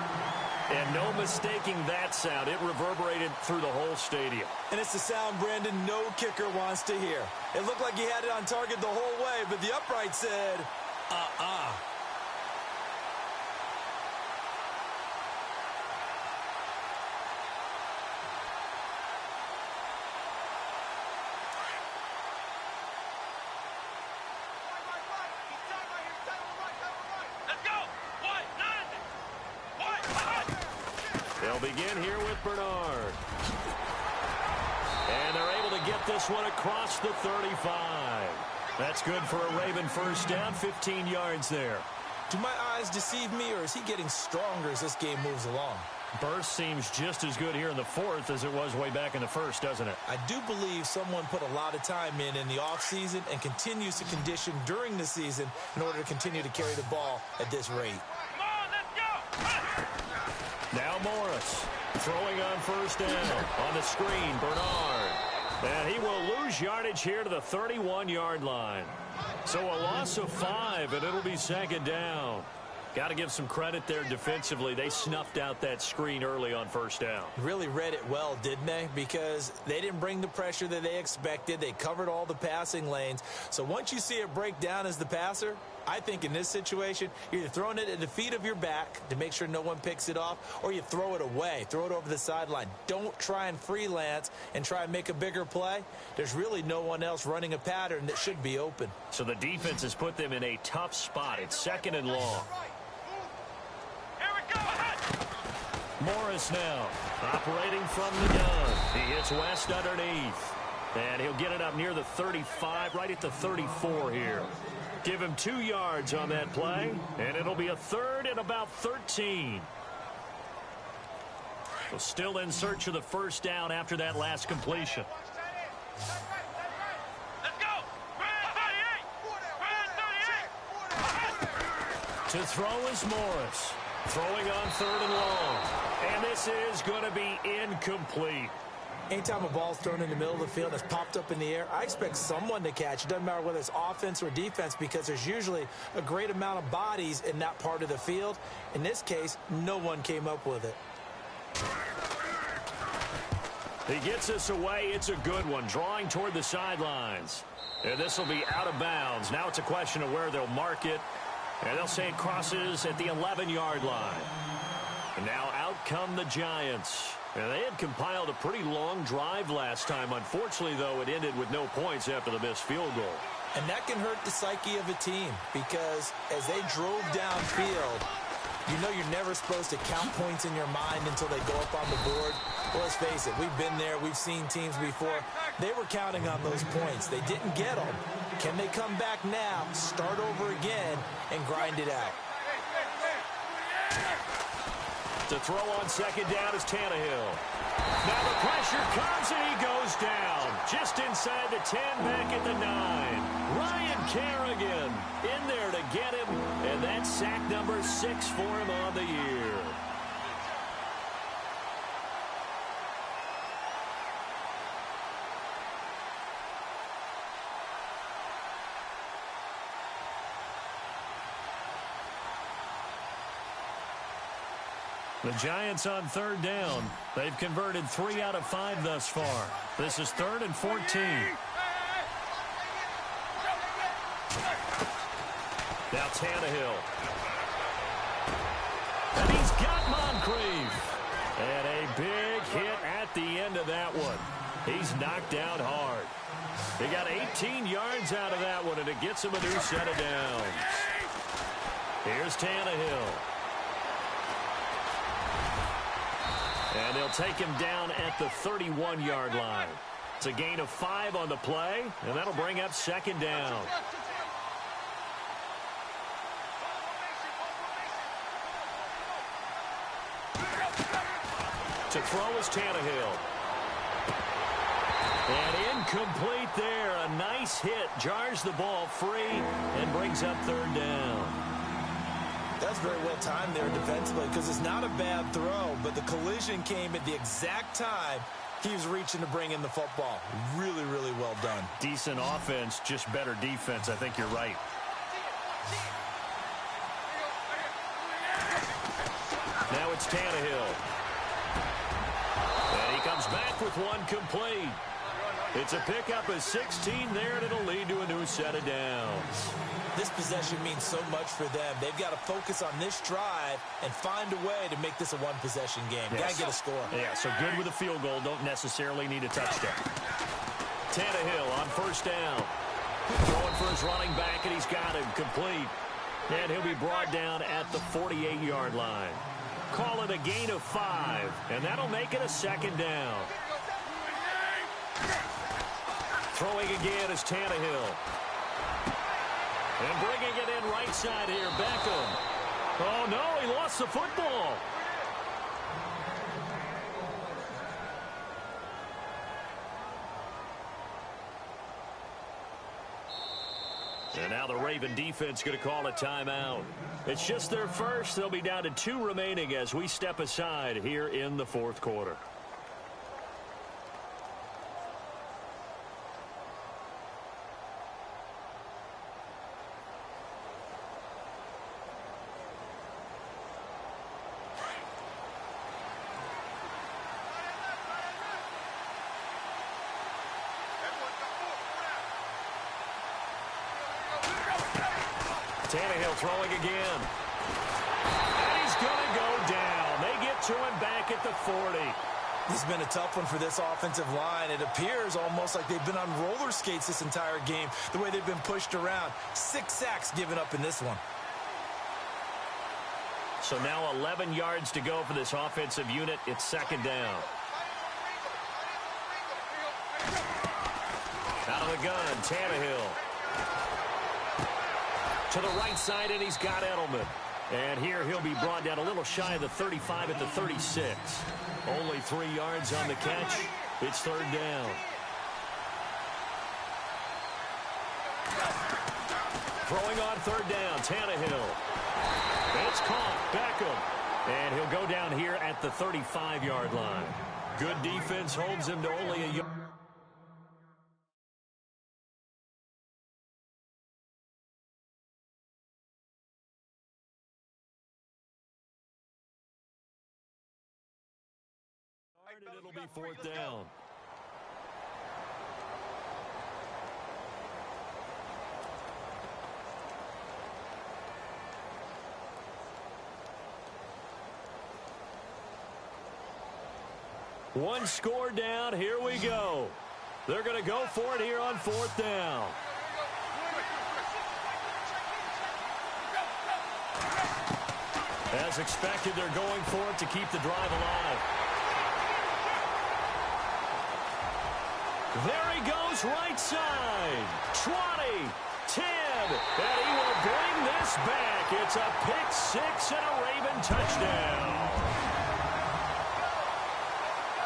And no mistaking that sound. It reverberated through the whole stadium. And it's the sound, Brandon, no kicker wants to hear. It looked like he had it on target the whole way, but the upright said, They'll begin here with Bernard. And they're able to get this one across the 35. That's good for a Raven first down, 15 yards there. Do my eyes deceive me, or is he getting stronger as this game moves along? Burst seems just as good here in the fourth as it was way back in the first, doesn't it? I do believe someone put a lot of time in the offseason and continues to condition during the season in order to continue to carry the ball at this rate. Come on, let's go! Now Morris throwing on first down. On the screen, Bernard. And he will lose yardage here to the 31-yard line. So a loss of 5, and it'll be second down. Got to give some credit there defensively. They snuffed out that screen early on first down. Really read it well, didn't they? Because they didn't bring the pressure that they expected. They covered all the passing lanes. So once you see it break down as the passer, I think in this situation, you're either throwing it at the feet of your back to make sure no one picks it off, or you throw it away, throw it over the sideline. Don't try and freelance and try and make a bigger play. There's really no one else running a pattern that should be open. So the defense has put them in a tough spot. It's second and long. Here we go! Morris now operating from the gun. He hits West underneath. And he'll get it up near the 35, right at the 34 here. Give him 2 yards on that play, and it'll be a third and about 13. So still in search of the first down after that last completion. Let's go! Brand 38! Brand 38! To throw is Morris. Throwing on third and long. And this is going to be incomplete. Anytime a ball's thrown in the middle of the field and it's popped up in the air, I expect someone to catch. It doesn't matter whether it's offense or defense, because there's usually a great amount of bodies in that part of the field. In this case, no one came up with it. He gets this away. It's a good one. Drawing toward the sidelines. And this will be out of bounds. Now it's a question of where they'll mark it. And they'll say it crosses at the 11-yard line. And now out come the Giants. And they had compiled a pretty long drive last time. Unfortunately, though, it ended with no points after the missed field goal. And that can hurt the psyche of a team, because as they drove downfield, you know you're never supposed to count points in your mind until they go up on the board. Well, let's face it, we've been there. We've seen teams before. They were counting on those points. They didn't get them. Can they come back now, start over again, and grind it out? To throw on second down is Tannehill. Now the pressure comes and he goes down. Just inside the 10, back at the 9. Ryan Kerrigan in there to get him. And that's sack number 6 for him on the year. The Giants on third down. They've converted 3 out of 5 thus far. This is 3rd and 14. Now Tannehill. And he's got Moncrief. And a big hit at the end of that one. He's knocked down hard. He got 18 yards out of that one, and it gets him a new set of downs. Here's Tannehill. And they'll take him down at the 31-yard line. It's a gain of 5 on the play, and that'll bring up second down. To throw is Tannehill. And incomplete there. A nice hit. Jars the ball free and brings up third down. That's very well timed there defensively because it's not a bad throw, but the collision came at the exact time he was reaching to bring in the football. Really, really well done. Decent offense, just better defense. I think you're right. Now it's Tannehill. And he comes back with one complete. It's a pickup of 16 there, and it'll lead to a new set of downs. This possession means so much for them. They've got to focus on this drive and find a way to make this a one-possession game. Yes. Got to get a score. Yeah, so good with a field goal. Don't necessarily need a touchdown. Tannehill on first down. Throwing for his running back, and he's got him complete. And he'll be brought down at the 48-yard line. Call it a gain of 5, and that'll make it a second down. Throwing again is Tannehill. And bringing it in right side here, Beckham. Oh, no, he lost the football. And now the Raven defense going to call a timeout. It's just their first. They'll be down to 2 remaining as we step aside here in the fourth quarter. Tannehill throwing again. And he's going to go down. They get to him back at the 40. This has been a tough one for this offensive line. It appears almost like they've been on roller skates this entire game, the way they've been pushed around. 6 sacks given up in this one. So now 11 yards to go for this offensive unit. It's second down. Out of the gun, Tannehill. To the right side, and he's got Edelman. And here he'll be brought down a little shy of the 35 at the 36. Only 3 yards on the catch. It's third down. Throwing on third down, Tannehill. It's caught, Beckham. And he'll go down here at the 35-yard line. Good defense holds him to only a yard. And it'll be fourth down. One score down. Here we go. They're going to go for it here on fourth down. As expected, they're going for it to keep the drive alive. There he goes, right side. 20, 10, and he will bring this back. It's a pick six and a Raven touchdown.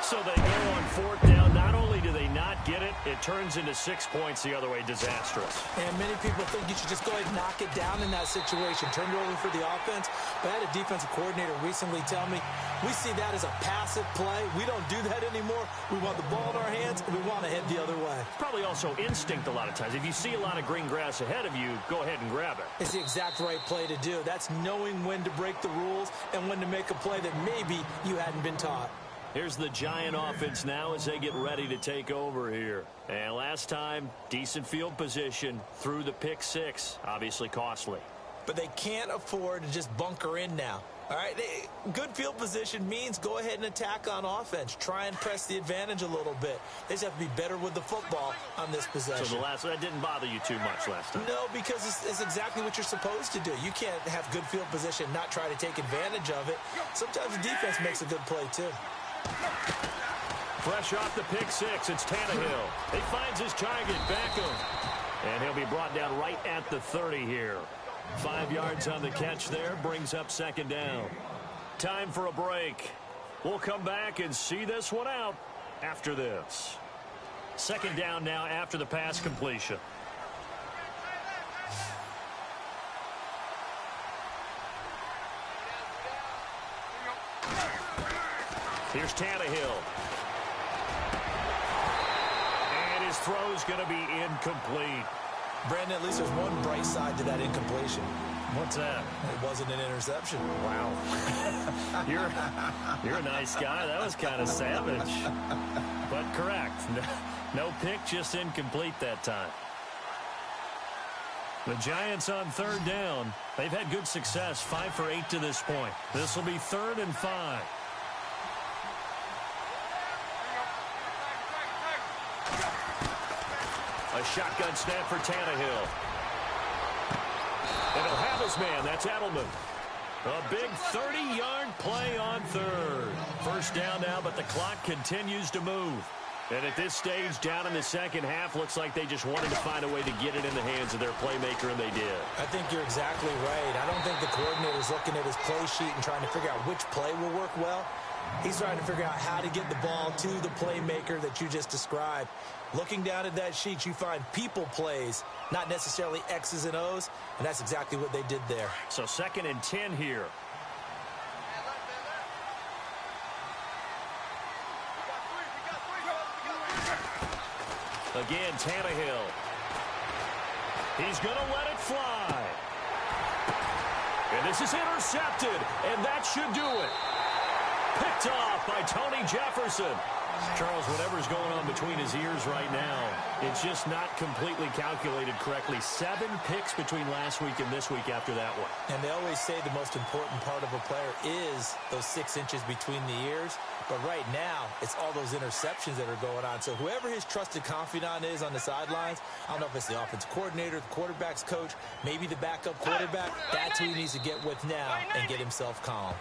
So they go on fourth down. Not only do they not get it, it turns into 6 points the other way. Disastrous. And many people think you should just go ahead and knock it down in that situation. Turn it over for the offense. But I had a defensive coordinator recently tell me, we see that as a passive play. We don't do that anymore. We want the ball in our hands, and we want to head the other way. Probably also instinct a lot of times. If you see a lot of green grass ahead of you, go ahead and grab it. It's the exact right play to do. That's knowing when to break the rules and when to make a play that maybe you hadn't been taught. Here's the Giant offense now as they get ready to take over here. And last time, decent field position through the pick six. Obviously costly. But they can't afford to just bunker in now. All right, good field position means go ahead and attack on offense. Try and press the advantage a little bit. They just have to be better with the football on this possession. So that didn't bother you too much last time? No, because it's exactly what you're supposed to do. You can't have good field position, not try to take advantage of it. Sometimes the defense makes a good play too. Fresh off the pick six, it's Tannehill. He finds his target, Beckham. And he'll be brought down right at the 30 here. 5 yards on the catch there, brings up second down. Time for a break. We'll come back and see this one out after this. Second down now after the pass completion. Here's Tannehill. And his throw's going to be incomplete. Brandon, at least there's one bright side to that incompletion. What's that? It wasn't an interception. Wow. You're a nice guy. That was kind of savage. But correct. No pick, just incomplete that time. The Giants on third down. They've had good success, 5 for 8 to this point. This will be 3rd and 5. A shotgun snap for Tannehill. And he'll have his man. That's Edelman. A big 30-yard play on third. First down now, but the clock continues to move. And at this stage, down in the second half, looks like they just wanted to find a way to get it in the hands of their playmaker, and they did. I think you're exactly right. I don't think the coordinator's looking at his play sheet and trying to figure out which play will work well. He's trying to figure out how to get the ball to the playmaker that you just described. Looking down at that sheet, you find people plays, not necessarily X's and O's, and that's exactly what they did there. So 2nd and 10 here. Again, Tannehill. He's going to let it fly. And this is intercepted, and that should do it. Picked off by Tony Jefferson. Charles, whatever's going on between his ears right now, it's just not completely calculated correctly. 7 picks between last week and this week after that one. And they always say the most important part of a player is those 6 inches between the ears. But right now, it's all those interceptions that are going on. So whoever his trusted confidant is on the sidelines, I don't know if it's the offensive coordinator, the quarterback's coach, maybe the backup quarterback, that's who he needs to get with now and get himself calm.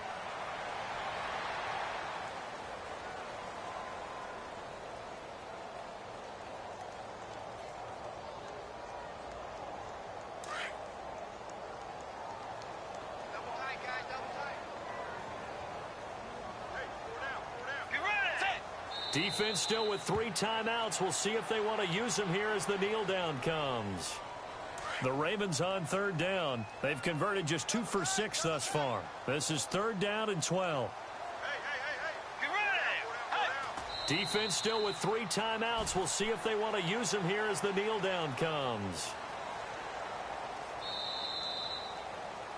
Defense still with 3 timeouts. We'll see if they want to use them here as the kneel down comes. The Ravens on third down. They've converted just 2 for 6 thus far. This is 3rd down and 12. Defense still with 3 timeouts. We'll see if they want to use them here as the kneel down comes.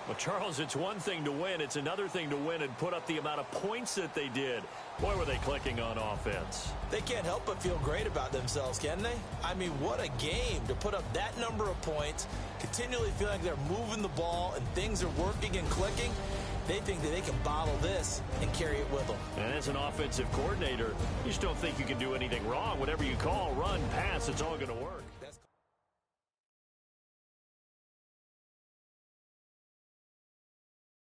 Well, Charles, it's one thing to win. It's another thing to win and put up the amount of points that they did. Boy, were they clicking on offense. They can't help but feel great about themselves, can they? I mean, what a game to put up that number of points, continually feel like they're moving the ball and things are working and clicking. They think that they can bottle this and carry it with them. And as an offensive coordinator, you just don't think you can do anything wrong. Whatever you call, run, pass, it's all going to work.